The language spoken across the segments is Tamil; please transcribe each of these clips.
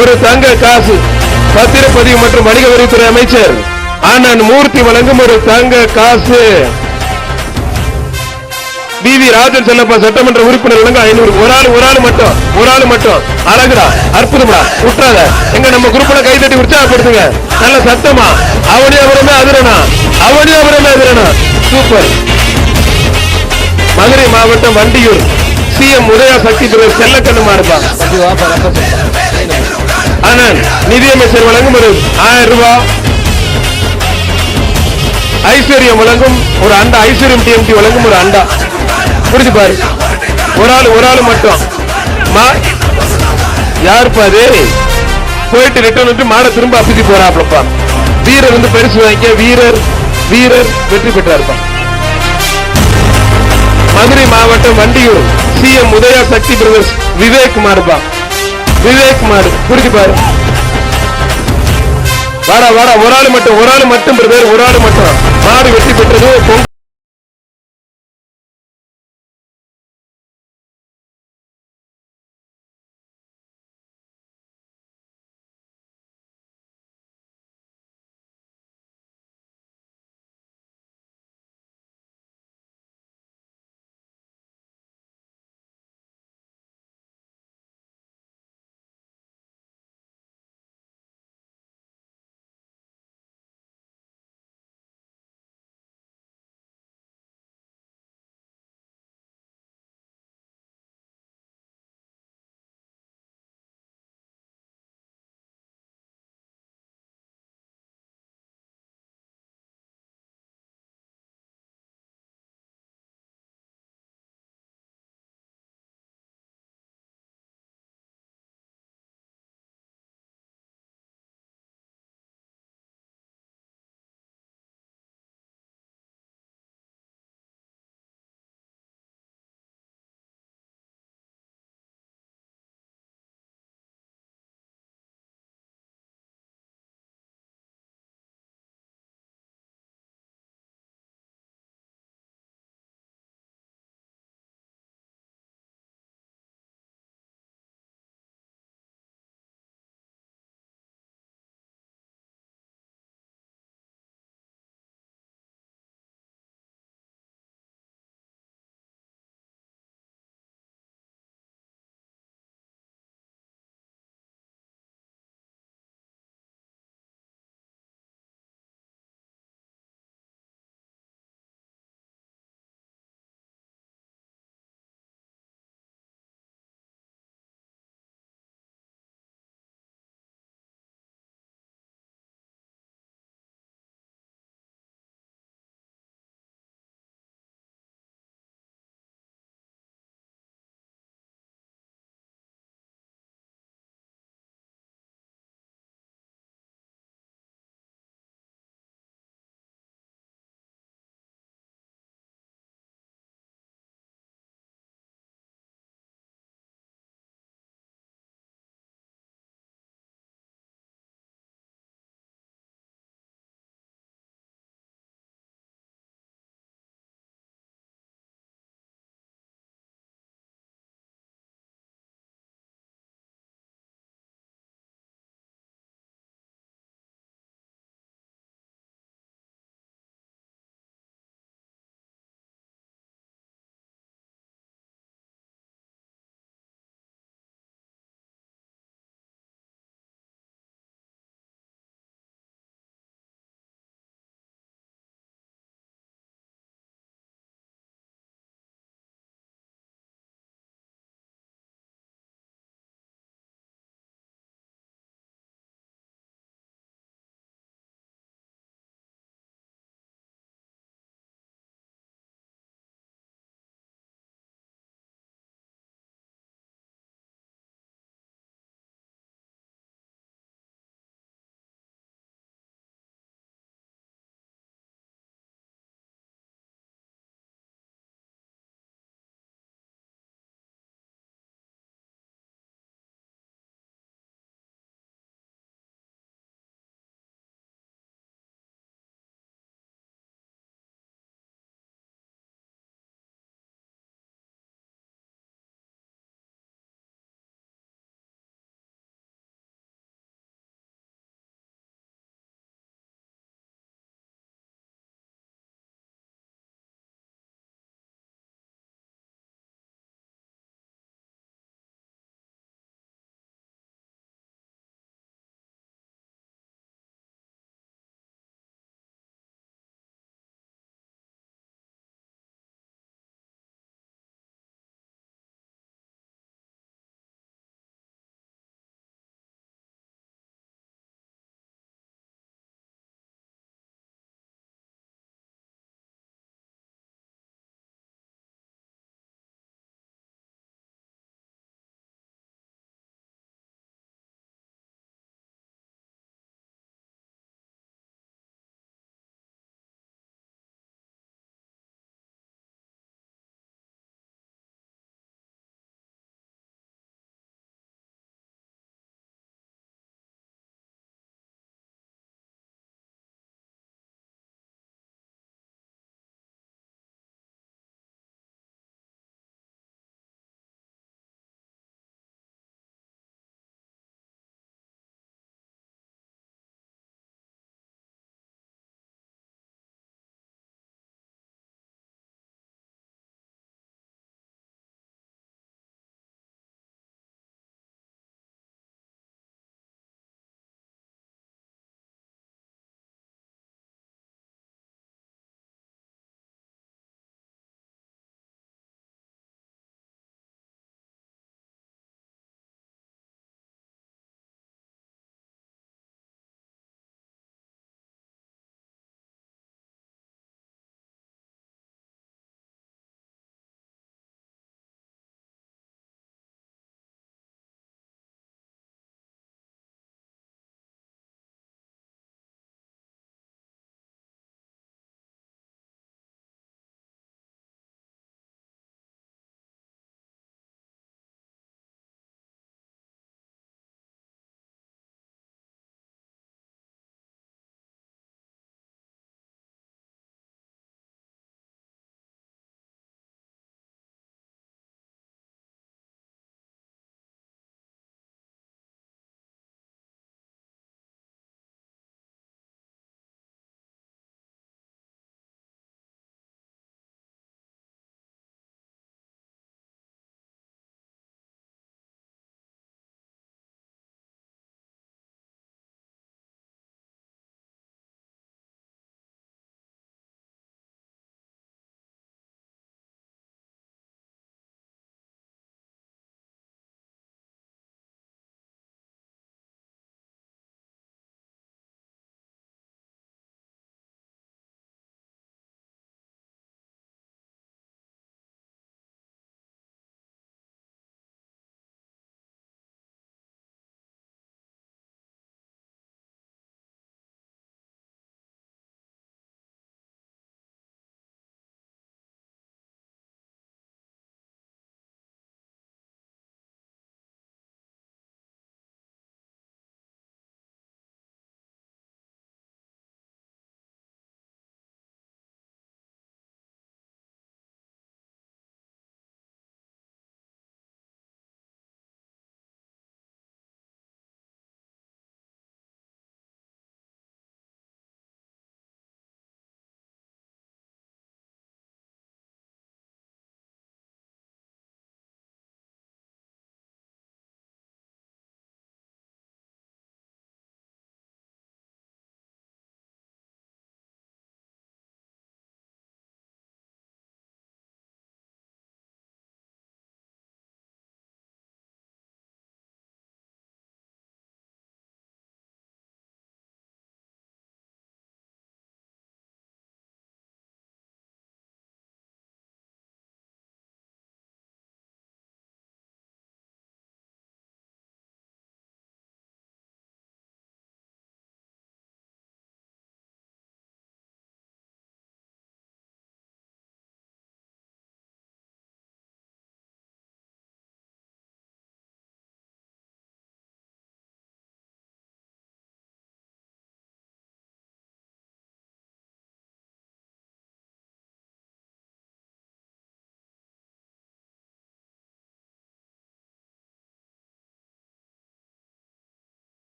ஒரு தங்க காசு. பத்திரப்பதிவு மற்றும் வணிக வரித்துறை அமைச்சர் அண்ணன் மூர்த்தி வழங்கும் ஒரு தங்க காசு. வி ராஜன் செல்லப்பா சட்டமன்ற உறுப்பினர் வழங்க 500. ஒரு ஆள் மட்டும். அழகுடா, அற்புதமா, விட்டுறாத. எங்க நம்ம குரூப்ல கைதட்டி உற்சாகப்படுத்துங்க. நல்ல சத்தமா. அவனியாபுரமே அதிரனா. சூப்பர். மதுரை மாவட்டம் வண்டியூர் சிஎம் உதயா சக்தி பிரதர் செல்லக்கண்ணுமா இருப்பா. அண்ணன் நிதியமைச்சர் வழங்கும் ஒரு 1000 ரூபாய். ஐஸ்வர்யம் வழங்கும் ஒரு அண்டா. ஐஸ்வர்யம் டிஎம்டி வழங்கும் ஒரு அண்டா. புரிஞ்சு பாரு. ஒரு ஆள் மட்டும். யாருப்பா அது? போயிட்டு ரிட்டர்ன் விட்டு மாட திரும்ப அப்பிச்சு போறாப்லப்பா. வீரர் வந்து பரிசு வாங்கிக்க. வீரர் வெற்றி பெற்றாருப்பா. மதுரை மாவட்டம் வண்டியூர் சிஎம் உதயா சக்தி பிரதர்ஸ் விவேக்குமார். புரிஞ்சு பாரு. வாடா ஒரு ஆள் மட்டும் பிரதர். மாடு வெற்றி பெற்றது.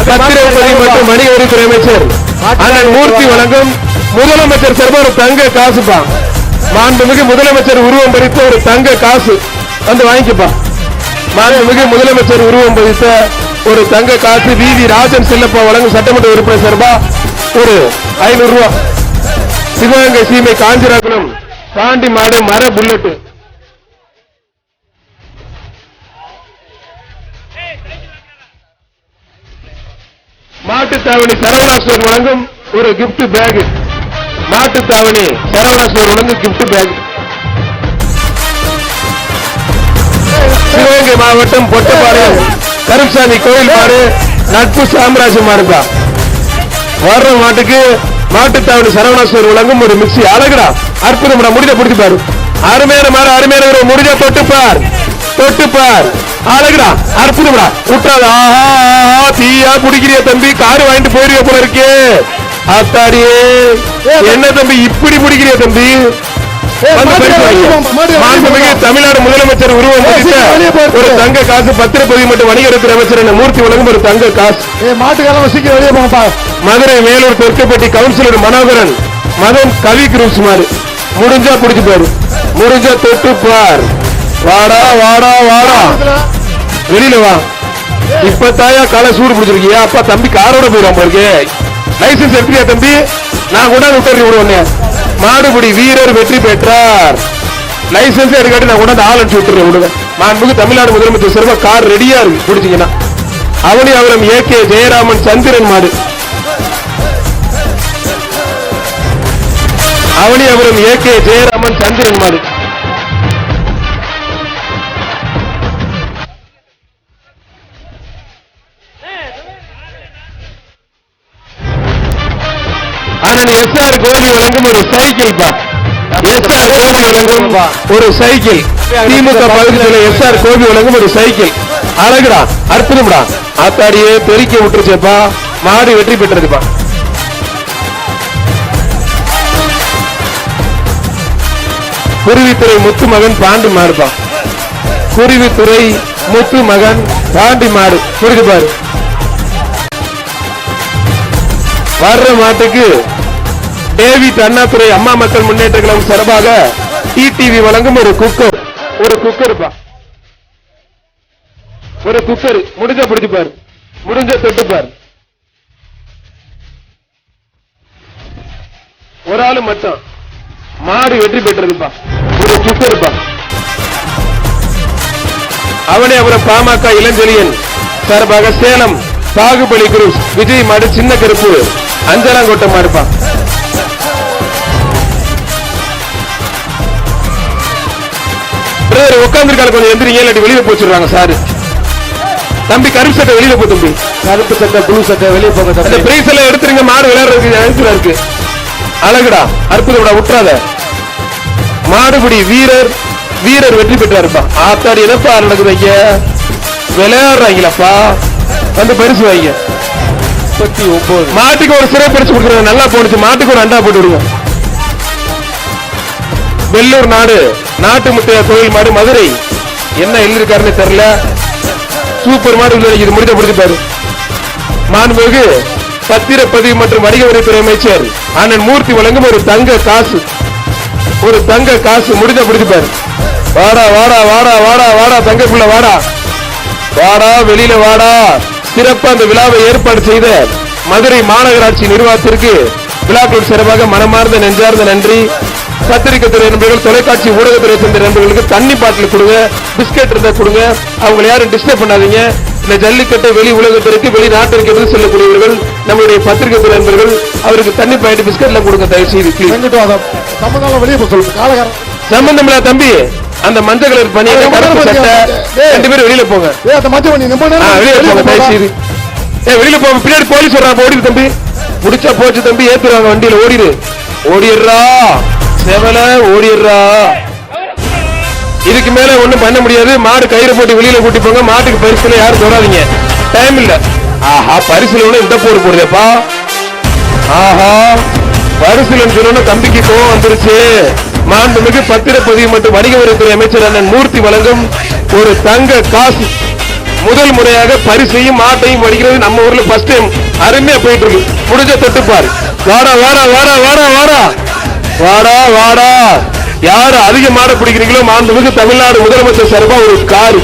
பத்திரப்பதி மற்றும் வணிக வரித்துறை அமைச்சர் அண்ணன் மூர்த்தி வழங்கும் முதலமைச்சர் சார்பாக ஒரு தங்க காசுப்பா. மாண்புமிகு முதலமைச்சர் உருவம் பதித்த ஒரு தங்க காசு வந்து வாங்கிக்கப்பா. மாண்புமிகு முதலமைச்சர் உருவம் பதித்த ஒரு தங்க காசு விவி ராஜன் செல்லப்பா வழங்கும் சட்டமன்ற உறுப்பினர் சார்பா ஒரு 500 ரூபாய். சிவகங்கை சீமை காஞ்சிராகுளம் பாண்டி மாடு மர புல்லட். மாட்டுத்தாவணி சரவணா ஸ்டோர் வழங்கும் ஒரு gift pack. Mattuthavani Saravana store வழங்கும் கிப்ட் பேக். சிவகங்கை மாவட்டம் பொட்டப்பாளையம் கருப்சாமி கோயில் மாடு நட்பு சாம்ராஜ்யம் மாடுப்பா. வர்ற மாட்டுக்கு மாட்டுத்தாவணி சரவணா ஸ்டோர் வழங்கும் ஒரு மிக்சி. அழகுடா, அற்புதம். முடிஞ்ச பிடிச்சு பாரு. அருமையான மாடு, அருமையான முடிஞ்ச தொட்டுப்பார், தொட்டுப்பார். அழகுடா, அற்புதம்டா. விட்டாத. ஆஹா, தீயா குடிக்கிறிய தம்பி, காரு வாங்கிட்டு போயிருக்க போல இருக்கே. அத்தாடியே, என்ன தம்பி இப்படி பிடிக்கிறிய தம்பி? தமிழ்நாடு முதலமைச்சர் உருவம் ஒரு தங்க காசு பத்திரப்பதிவு மற்றும் வணிகத்துறை அமைச்சர் மூர்த்தி வழங்கும் ஒரு தங்க காசு. மாட்டுக்காலம் சீக்கிரம் வெளியே போங்கப்பா. மதுரை மேலூர் தெற்குப்பட்டி கவுன்சிலர் மனோகரன் மதன் கவி குரூப்ஸ் மாதிரி முடிஞ்சா பிடிச்சு பாரு, முடிஞ்சா தொட்டு பார். வாடா வாடா வாடா, வெளியில வா. இப்ப தாயா காலை சூடு பிடிச்சிருக்கியா? அப்பா தம்பி காரோட போயிடும் போருக்கு. லைசன்ஸ் எடுத்துக்கியா தம்பி? நான் கூட விட்டு விடுவேன். மாடுபிடி வீரர் வெற்றி பெற்றார். லைசன்ஸ் எடுக்காட்டி நான் கூட ஆள் அனுப்பிச்சு விட்டுறேன். விடுங்க. மாண்புமிகு தமிழ்நாடு முதலமைச்சர் சிறப்பா கார் ரெடியா இருக்கு, பிடிச்சீங்கன்னா. அவனி அவரம் ஏகே ஜெயராமன் சந்திரன் மாடு. அவனி அவரம் ஏகே ஜெயராமன் சந்திரன் மாடு. அண்ணன் எஸ்ஆர் கோபி வழங்கும் ஒரு சைக்கிள் பா. எஸ்ஆர் கோபி வழங்கும் ஒரு சைக்கிள். திமுக பகுதியில் எஸ்ஆர் கோபி வழங்கும் ஒரு சைக்கிள். அழகுடா, அற்புதம்டா. ஆத்தாடியே பெருக்கி விட்டுருச்சேப்பா. மாடு வெற்றி பெற்றதுப்பா. குருவித்துறை முத்து மகன் பாண்டி மாடுப்பா. குருவித்துறை முத்து மகன் பாண்டி மாடு. புரிஞ்சு பாரு. வர்ற மாட்டுக்கு டேவிட் அண்ணாதுரை அம்மா மக்கள் முன்னேற்ற கழகம் சார்பாக டிடிவி வழங்கும் ஒரு குக்கர். ஒரு குக்கர்ப்பா, ஒரு குக்கர். முடிஞ்ச பிடிச்சுப்பார், முடிஞ்ச தொட்டுப்பார். ஒரு ஆளு மட்டும் மாடு வெற்றி பெற்றதுப்பா. ஒரு குக்கர்ப்பா. அவனே அப்புறம் பாமக இளஞ்செழியன் சார்பாக சேலம் பாகுபலி குரூஸ் விஜய் மாடு சின்ன கருப்பு அஞ்சலாங்கோட்டை மாடுப்பா. உட்கார்ந்து கொஞ்சம் எந்திரிங்க, இல்லாட்டி வெளியில போச்சுடுறாங்க சாரு. தம்பி கருப்பு சட்டை வெளியில போ தம்பி. கருப்பு சட்டை ப்ளூ சட்டை வெளியே போங்க. அந்த பிரைஸ் எல்லாம் எடுத்துருங்க. மாடு விளையாடுறதுக்கு இருக்கு. அழகுடா, அற்புதம்டா. விட்டுறாத. மாடுபிடி வீரர் வீரர் வெற்றி பெற்றாருப்பா. ஆத்தாடி என்னப்பா நடக்குதுங்க? விளையாடுறாங்களப்பா. வந்து பரிசு வாங்க. 39 மாட்டுக்கு ஒரு சிறை பரிசு கொடுக்குறாங்க. நல்லா போடுச்சு. மாட்டுக்கு ஒரு அண்டா போட்டு விடுங்க. வெள்ளூர் நாடு நாட்டு முத்தையா கோயில் மாடு மதுரை. என்ன எழுதிருக்காருன்னு தெரியல. சூப்பர் மாடு. இது முடிஞ்ச பிடிச்சிப்பாரு. மாண்புமிகு பத்திரப்பதிவு மற்றும் வணிக வரித்துறை அமைச்சர் அண்ணன் மூர்த்தி வழங்கும் ஒரு தங்க காசு. ஒரு தங்க காசு. முடிஞ்ச பிடிச்சிப்பாரு. வாடா வாடா வாடா வாடா வாடா தங்க புள்ள வாடா வாடா, வெளியில வாடா. சிறப்பா அந்த விழாவை ஏற்பாடு செய்த மதுரை மாநகராட்சி நிர்வாகத்திற்கு விழாக்கள் சிறப்பாக மனமார்ந்த நெஞ்சார்ந்த நன்றி. பத்திரிகை துறை நண்பர்கள், தொலைக்காட்சி ஊடகத்துறை சேர்ந்த நண்பர்களுக்கு தண்ணி பாட்டில் கொடுங்க, பிஸ்கட் இருந்தா கொடுங்க. அவங்க யாரும் டிஸ்டர்ப் பண்ணாதீங்க. இந்த ஜல்லிக்கட்டை வெளி உலகத்திற்கு வெளிநாட்டிற்கு எதிர்த்து செல்லக்கூடியவர்கள் நம்முடைய பத்திரிகை துறை நண்பர்கள், அவருக்கு தண்ணி பாயிண்ட் பிஸ்கட் எல்லாம் கொடுங்க தயவு செய்து. சம்பந்தம் இல்ல தம்பி. அந்த மஞ்சள் கலர் பணி ரெண்டு பேரும் வெளியில போங்க. வெளியில போங்க தயவு செய்து. வெளியில போங்க. பின்னாடி போலீஸ் வர்றாங்க. ஓடிடு தம்பி. முடிச்சா போச்சு தம்பி. ஏத்துறாங்க வண்டியில. ஓடிடு, ஓடிடுறா செவல, ஓடிடுறா. இதுக்கு மேல ஒண்ணும் பண்ண முடியாது. மாடு கயிறு போட்டு வெளியில கூட்டி போங்க. மாட்டுக்கு பரிசுல யாரும் தொடாதீங்க. டைம் இல்ல. ஆஹா, பரிசுல இந்த போர் போடுதேப்பா. ஆஹா, பரிசுலன்னு சொன்ன தம்பிக்கு கோவம் வந்துருச்சு. மாண்புமிகு பத்திரப்பதிவு மற்றும் வணிக வரித்துறை அமைச்சர் அண்ணன் மூர்த்தி வழங்கும் ஒரு தங்க காசு முதல் முறையாக பரிசையும் ஆட்டையும் வடிக்கிறது நம்ம ஊர்ல ஃபர்ஸ்ட் டைம் அருமையா போயிட்டு இருக்கு. முடிஞ்ச தொட்டுப்பாரு. வாடா வாடா வாடா வாடா வாடா வாடா வாடா. யாரு அதிக மாட பிடிக்கிறீங்களோ மாண்புமிகு தமிழ்நாடு முதலமைச்சர் சார்பா ஒரு காரு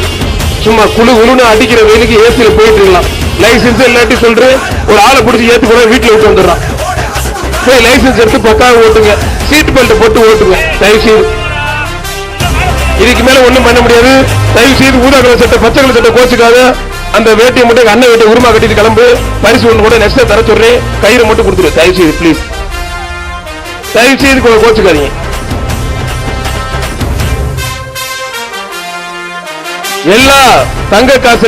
சும்மா குழு குழுன்னு அடிக்கிற வெயிலுக்கு ஏசியில போயிட்டு இருக்கலாம். லைசன்ஸ் இல்லாட்டி சொல்றேன், ஒரு ஆளை பிடிச்சி ஏத்து கூட வீட்டுல விட்டு வந்துடுறான். போய் லைசன்ஸ் எடுத்து பக்காவை ஓட்டுங்க, சீட் பெல்ட் போட்டு ஓட்டுங்க தயவு செய்து. இதுக்கு மேல ஒண்ணும் பண்ண முடியாது. தயவு செய்து ஊதா கலர் சட்டை பச்சை கலர் சட்டை கோச்சுக்காத. அந்த வேட்டியை மட்டும் அண்ணன் வேட்டியை உருமா கட்டிட்டு கிளம்பு. பரிசு ஒண்ணு கூட நெக்ஸ்ட் தர சொல்றேன், கயிறு மட்டும் கொடுத்துரு தயவு செய்து பிளீஸ். தயவு செய்து கோச்சுக்காதீங்க. எல்லா தங்க காசு